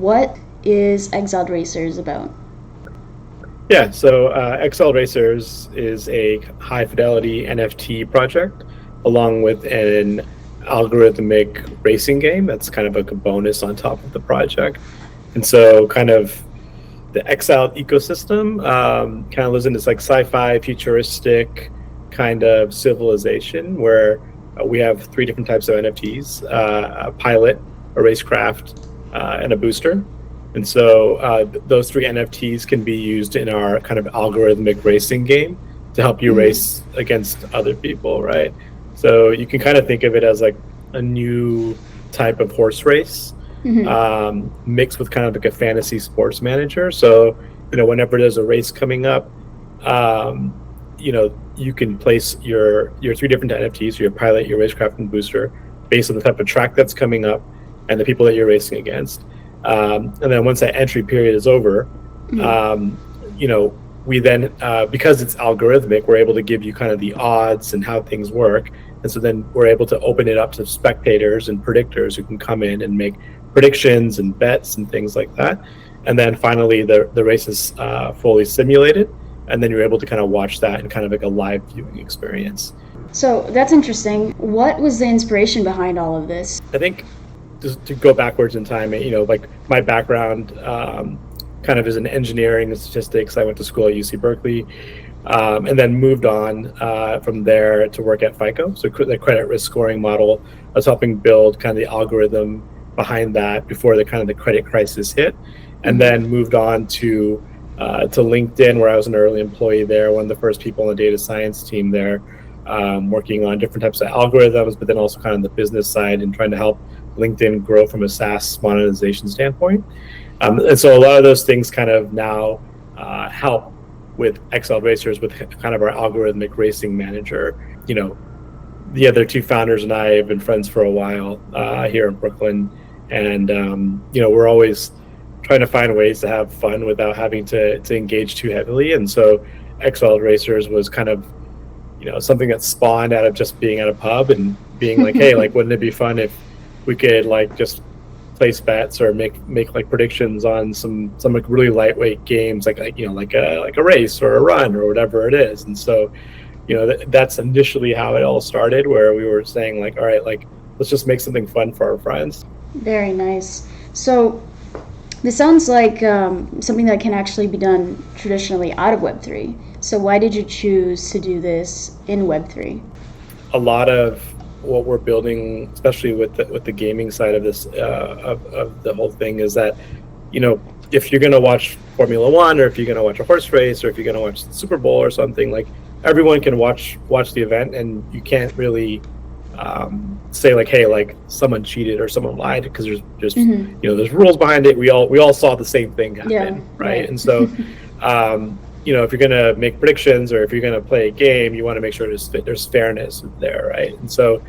what is Exiled Racers about? Yeah, so Exiled Racers is a high fidelity NFT project along with an algorithmic racing game that's kind of like a bonus on top of the project. And so kind of the Exiled ecosystem kind of lives in this like sci-fi futuristic kind of civilization where we have three different types of NFTs, a pilot, a racecraft, and a booster. And so those three NFTs can be used in our kind of algorithmic racing game to help you race against other people, right? So you can kind of think of it as like a new type of horse race mixed with kind of like a fantasy sports manager. So, whenever there's a race coming up, you can place your three different NFTs, your pilot, your racecraft, and booster, based on the type of track that's coming up and the people that you're racing against. And then once that entry period is over, we then, because it's algorithmic, we're able to give you kind of the odds and how things work. And so then we're able to open it up to spectators and predictors who can come in and make predictions and bets and things like that. And then finally, the race is fully simulated. And then you're able to kind of watch that in kind of like a live viewing experience. So that's interesting. What was the inspiration behind all of this? I think just to go backwards in time, like my background kind of is in engineering and statistics. I went to school at UC Berkeley and then moved on from there to work at FICO. So the credit risk scoring model, I was helping build kind of the algorithm behind that before the credit crisis hit, and then moved on to LinkedIn, where I was an early employee there, one of the first people on the data science team there, working on different types of algorithms, but then also kind of the business side and trying to help LinkedIn grow from a SaaS monetization standpoint. And so a lot of those things kind of now help with Exiled Racers with kind of our algorithmic racing manager. The other two founders and I have been friends for a while here in Brooklyn. And, we're always trying to find ways to have fun without having to engage too heavily. And so Exiled Racers was kind of, something that spawned out of just being at a pub and being like, hey, like, wouldn't it be fun if we could like just place bets or make like predictions on some like really lightweight games, like a race or a run or whatever it is. And so, that's initially how it all started, where we were saying like, all right, like, let's just make something fun for our friends. Very nice. So this sounds like something that can actually be done traditionally out of Web3. So why did you choose to do this in Web3? A lot of what we're building, especially with the gaming side of this, of the whole thing, is that, if you're going to watch Formula One, or if you're going to watch a horse race, or if you're going to watch the Super Bowl or something, like, everyone can watch the event, and you can't really say like, hey, like, someone cheated or someone lied, because there's there's rules behind it. We all saw the same thing happen, right? And so if you're going to make predictions or if you're going to play a game, you want to make sure there's fairness there, right? And so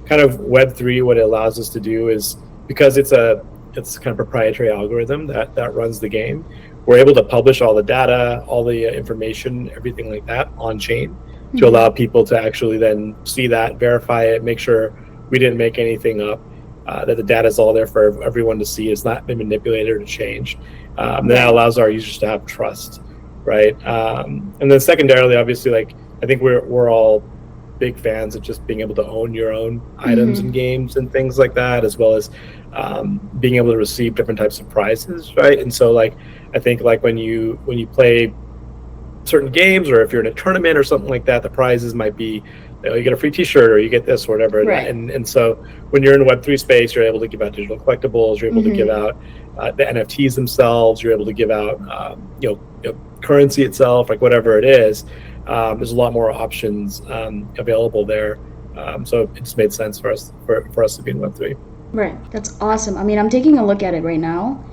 kind of Web3, what it allows us to do is, because it's kind of proprietary algorithm that runs the game, we're able to publish all the data, all the information, everything like that on chain to allow people to actually then see that, verify it, make sure we didn't make anything up, that the data is all there for everyone to see. It's not been manipulated or changed. That allows our users to have trust. Right. And then secondarily, obviously, like, I think we're all big fans of just being able to own your own items and games and things like that, as well as being able to receive different types of prizes. Right. And so, like, I think like when you play certain games, or if you're in a tournament or something like that, the prizes might be, you get a free T-shirt or you get this or whatever. Right. And so when you're in the Web3 space, you're able to give out digital collectibles. You're able to give out the NFTs themselves. You're able to give out currency itself, like whatever it is. There's a lot more options available there. So it just made sense for us to be in Web3. Right. That's awesome. I mean, I'm taking a look at it right now.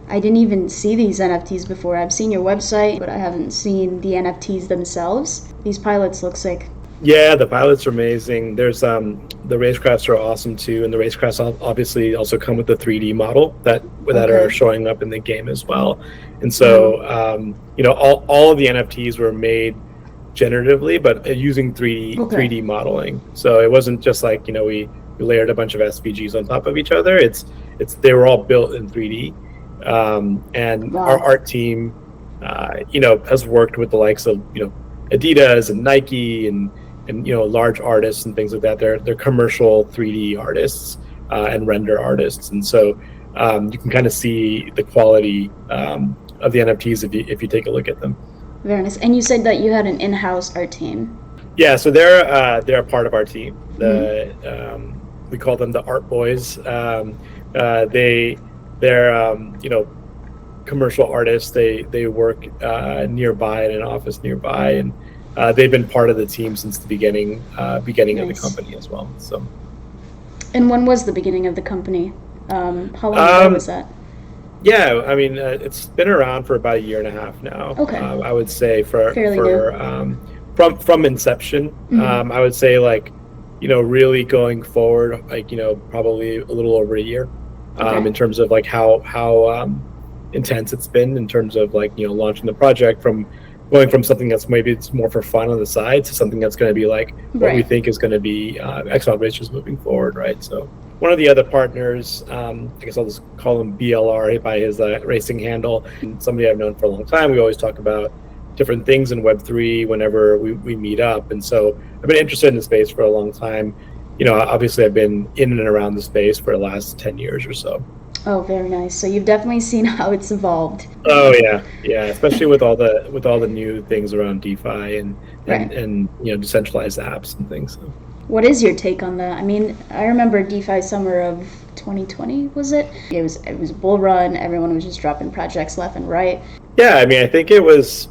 I didn't even see these NFTs before. I've seen your website, but I haven't seen the NFTs themselves. These pilots look sick. Yeah, the pilots are amazing. There's the racecrafts are awesome too, and the racecrafts obviously also come with the 3D model that are showing up in the game as well. And so all of the NFTs were made generatively, but using 3D modeling. So it wasn't just like we layered a bunch of SVGs on top of each other. They were all built in 3D, And Wow. our art team, has worked with the likes of, Adidas and Nike and large artists and things like that. They're commercial 3D artists and render artists, and so you can kind of see the quality of the NFTs if you take a look at them. Very nice. And you said that you had an in-house art team. Yeah, so they're a part of our team. We call them the Art Boys. They're commercial artists. They work nearby in an office nearby, and they've been part of the team since the beginning of the company as well. So. And when was the beginning of the company? How long ago was that? Yeah, I mean, it's been around for about a year and a half now. Okay. I would say Fairly new. From inception. I would say really going forward, probably a little over a year. Okay. In terms of how intense it's been in terms of launching the project, from going from something that's maybe it's more for fun on the side to something that's going to be what we think is going to be Exiled Racers moving forward, right? So one of the other partners, I guess I'll just call him BLR by his racing handle, somebody I've known for a long time. We always talk about different things in Web3 whenever we meet up, and so I've been interested in the space for a long time. Obviously I've been in and around the space for the last 10 years or so. Oh, very nice. So you've definitely seen how it's evolved. Oh yeah, especially with all the new things around DeFi and decentralized apps and things. So. What is your take on that? I mean, I remember DeFi summer of 2020, was it? It was a bull run. Everyone was just dropping projects left and right. Yeah, I mean, I think it was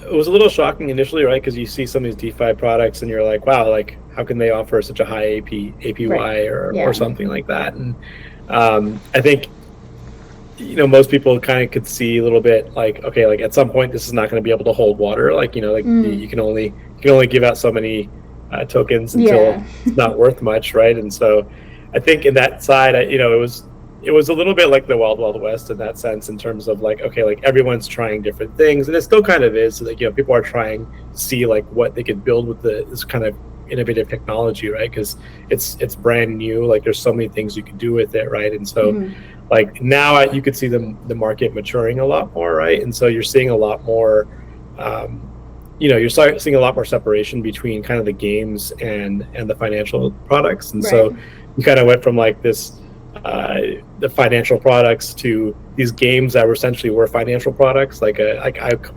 a little shocking initially, right? Because you see some of these DeFi products and you're like, wow, how can they offer such a high APY Right. or something like that? And I think most people kind of could see a little bit okay, at some point this is not going to be able to hold water. You can only give out so many tokens until it's not worth much, right? And so I think in that side, it was a little bit like the Wild Wild West in that sense, in terms of everyone's trying different things, and it still kind of is. So people are trying to see what they could build with this kind of innovative technology, right? Because it's brand new. There's so many things you can do with it, right? And so now you could see the market maturing a lot more, right? And so you're seeing a lot more. You're seeing a lot more separation between kind of the games and the financial products, and so you kind of went from this. The financial products to these games that essentially were financial products, I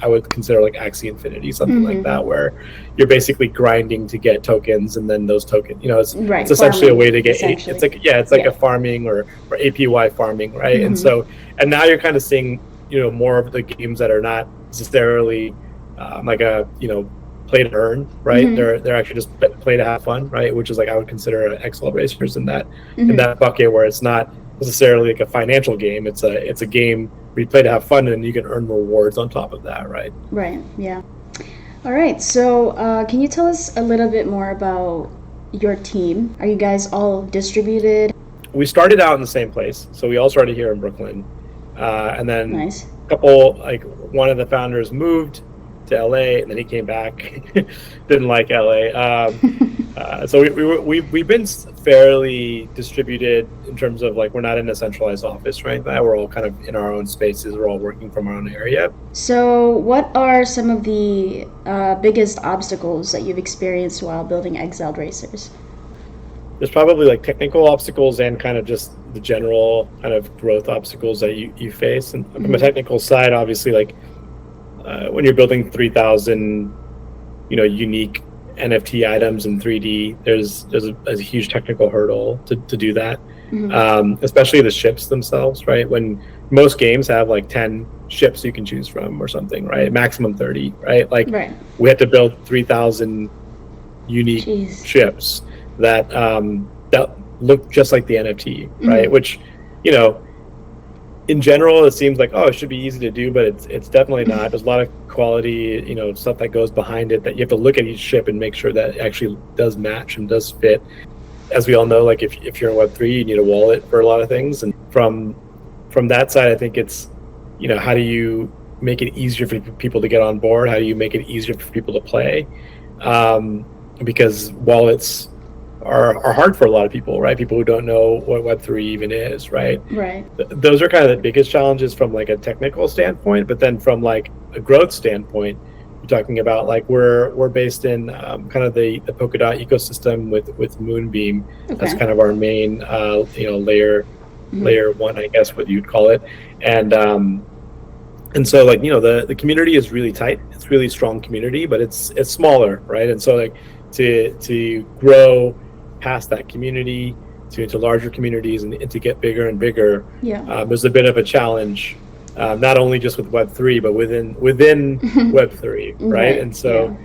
would consider Axie Infinity, something like that, where you're basically grinding to get tokens, and then those tokens, it's essentially farming, a way to get it's like a farming or APY farming, right? And so now you're kind of seeing more of the games that are not necessarily play to earn, right? They're actually just play to have fun, right? Which is I would consider Exiled Racers in that bucket, where it's not necessarily a financial game. It's a game where you play to have fun, and you can earn rewards on top of that, right? Right. Yeah. All right. So can you tell us a little bit more about your team? Are you guys all distributed? We started out in the same place, so we all started here in Brooklyn, and then nice. One of the founders moved to LA, and then he came back. Didn't like LA, so we've been fairly distributed in terms of we're not in a centralized office right now. We're all kind of in our own spaces. We're all working from our own area. So what are some of the biggest obstacles that you've experienced while building Exiled Racers? There's probably technical obstacles and kind of just the general kind of growth obstacles that you face. And from a technical side, obviously when you're building 3,000, unique NFT items in 3D, there's a huge technical hurdle to do that, especially the ships themselves, right? When most games have 10 ships you can choose from or something, right? Maximum 30, right? We had to build 3,000 unique ships that look just like the NFT, right? Which, in general, it seems it should be easy to do, but it's definitely not. There's a lot of quality, stuff that goes behind it that you have to look at each ship and make sure that it actually does match and does fit. As we all know, if you're in Web3, you need a wallet for a lot of things. And from that side, I think it's, how do you make it easier for people to get on board? How do you make it easier for people to play? Because wallets are hard for a lot of people, right? People who don't know what Web3 even is, right? Right. Those are kind of the biggest challenges from like a technical standpoint, but then from like a growth standpoint, you're talking about like we're based in kind of the Polkadot ecosystem with Moonbeam. That's kind of our main layer one, I guess what you'd call it, and so like the community is really tight. It's really strong community, but it's smaller, right? And so like to grow past that community into larger communities and to get bigger and bigger, there's a bit of a challenge, not only just with Web3 but within Web3, right? And so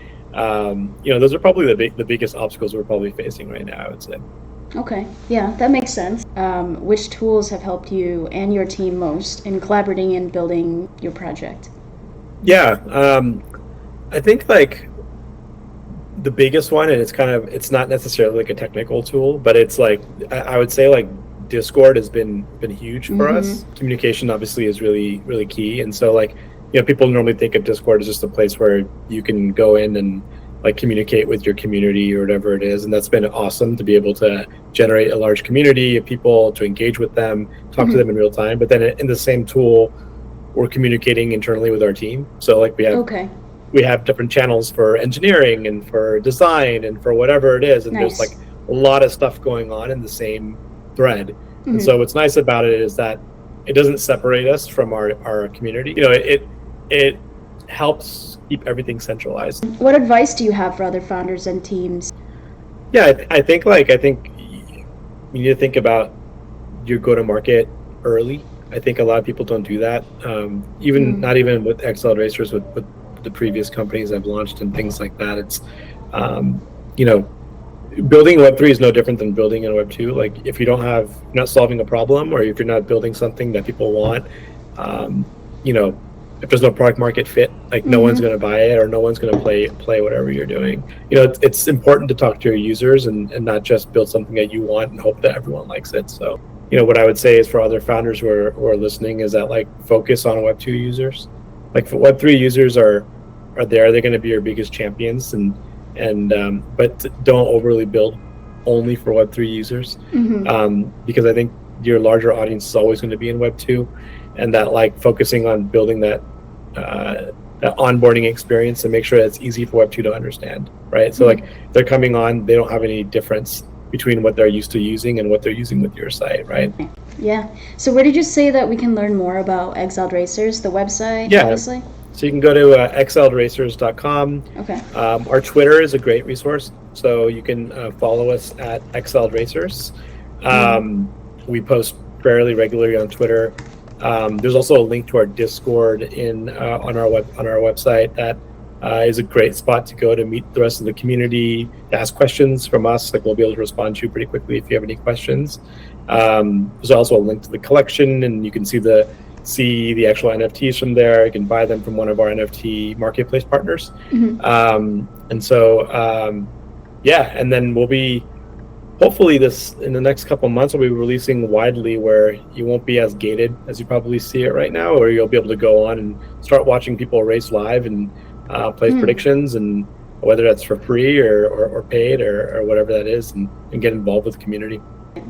those are probably the biggest obstacles we're probably facing right now, I would say. Okay, yeah, that makes sense. Which tools have helped you and your team most in collaborating and building your project? Yeah, I think like the biggest one, and it's not necessarily like a technical tool, but it's like I would say like Discord has been huge for us. Communication obviously is really, really key, and so like people normally think of Discord as just a place where you can go in and like communicate with your community or whatever it is, and that's been awesome to be able to generate a large community of people, to engage with them, talk to them in real time. But then in the same tool, we're communicating internally with our team. So like we have different channels for engineering and for design and for whatever it is, and there's like a lot of stuff going on in the same thread. And so what's nice about it is that it doesn't separate us from our community. It helps keep everything centralized. What advice do you have for other founders and teams? Yeah, I think you need to think about your go-to-market early. I think a lot of people don't do that. Not even with Exiled Racers, with the previous companies I've launched and things like that. It's building Web3 is no different than building in Web2. Like if you're not solving a problem, or if you're not building something that people want, if there's no product market fit, like no one's going to buy it, or no one's going to play whatever you're doing. It's important to talk to your users and not just build something that you want and hope that everyone likes it. So what I would say is for other founders who are listening is that like focus on Web2 users. Like for Web3 users are there, they're going to be your biggest champions, but don't overly build only for Web3 users, because I think your larger audience is always going to be in Web2, and that like focusing on building that onboarding experience and make sure that it's easy for Web2 to understand, right? So like they're coming on, they don't have any difference between what they're used to using and what they're using with your site, right? Yeah. So where did you say that we can learn more about Exiled Racers, the website, obviously? So you can go to exiledracers.com. Okay. Our Twitter is a great resource, so you can follow us at Exiled Racers. We post fairly regularly on Twitter. There's also a link to our Discord on our website that is a great spot to go to meet the rest of the community, to ask questions from us. Like we'll be able to respond to you pretty quickly if you have any questions. There's also a link to the collection, and you can see the actual NFTs from there. You can buy them from one of our NFT marketplace partners. And so, and then we'll be, hopefully in the next couple of months, we'll be releasing widely, where you won't be as gated as you probably see it right now, or you'll be able to go on and start watching people race live and place predictions, and whether that's for free or paid or whatever that is, and get involved with the community.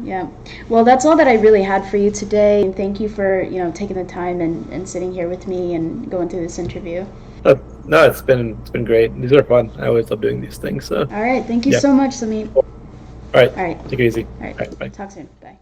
Yeah. Well, that's all that I really had for you today. And thank you for, taking the time and sitting here with me and going through this interview. No, it's been great. These are fun. I always love doing these things. So. All right. Thank you so much, Sumeet. All right. Take it easy. All right. Bye. Talk soon. Bye.